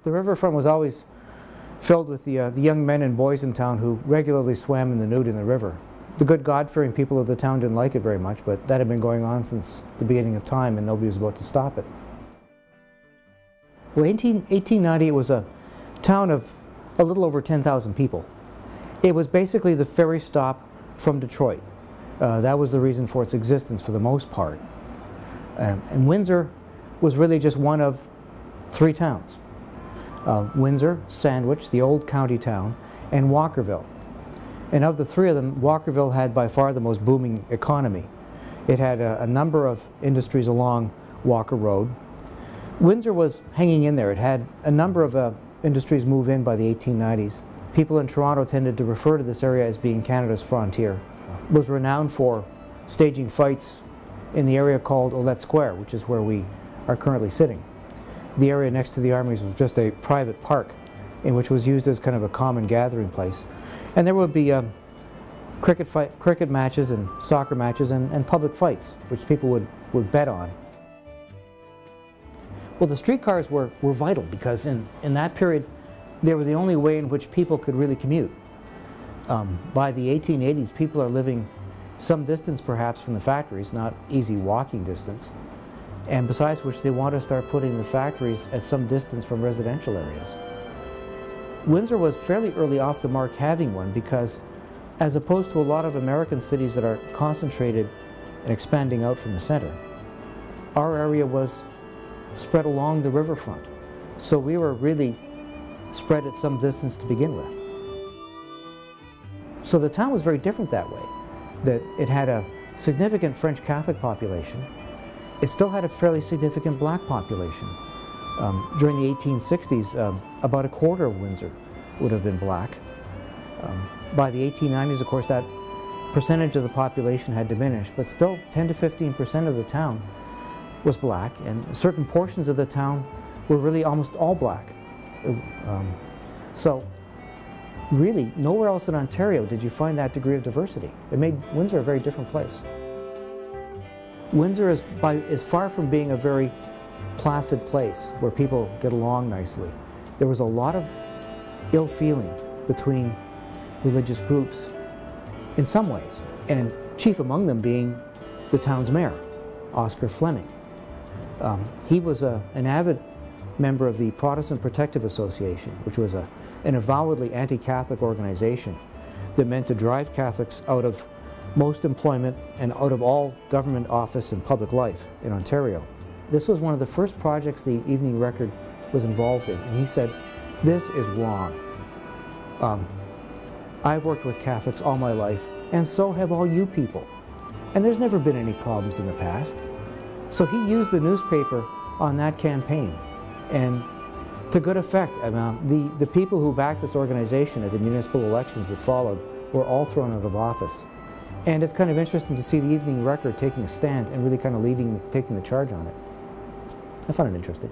the riverfront was always filled with the young men and boys in town who regularly swam in the nude in the river. The good God-fearing people of the town didn't like it very much, but that had been going on since the beginning of time and nobody was about to stop it. Well, 1890 it was a town of a little over 10,000 people. It was basically the ferry stop from Detroit. That was the reason for its existence for the most part. And Windsor was really just one of 3 towns. Windsor, Sandwich, the old county town, and Walkerville. And of the 3 of them, Walkerville had by far the most booming economy. It had a number of industries along Walker Road. Windsor was hanging in there. It had a number of industries move in by the 1890s. People in Toronto tended to refer to this area as being Canada's frontier. It was renowned for staging fights in the area called Olette Square, which is where we are currently sitting. The area next to the Armories was just a private park in which was used as kind of a common gathering place. And there would be cricket matches and soccer matches and public fights, which people would bet on. Well, the streetcars were vital because in that period, they were the only way in which people could really commute. By the 1880s, people are living some distance perhaps from the factories, not easy walking distance. And besides which, they want to start putting the factories at some distance from residential areas. Windsor was fairly early off the mark having one because, as opposed to a lot of American cities that are concentrated and expanding out from the center, our area was spread along the riverfront. So we were really spread at some distance to begin with. So the town was very different that way, that it had a significant French Catholic population. It still had a fairly significant black population. During the 1860s, about a quarter of Windsor would have been black. By the 1890s, of course, that percentage of the population had diminished, but still 10 to 15% of the town was black, and certain portions of the town were really almost all black. So really, nowhere else in Ontario did you find that degree of diversity. It made Windsor a very different place. Windsor is far from being a very placid place where people get along nicely. There was a lot of ill feeling between religious groups in some ways, and chief among them being the town's mayor, Oscar Fleming. He was an avid member of the Protestant Protective Association, which was an avowedly anti-Catholic organization that meant to drive Catholics out of most employment and out of all government office and public life in Ontario. This was one of the first projects the Evening Record was involved in, and he said, "This is wrong. I've worked with Catholics all my life, and so have all you people. And there's never been any problems in the past." So he used the newspaper on that campaign, and to good effect. The people who backed this organization at the municipal elections that followed were all thrown out of office. And it's kind of interesting to see the Evening Record taking a stand and really kind of taking the charge on it. I found it interesting.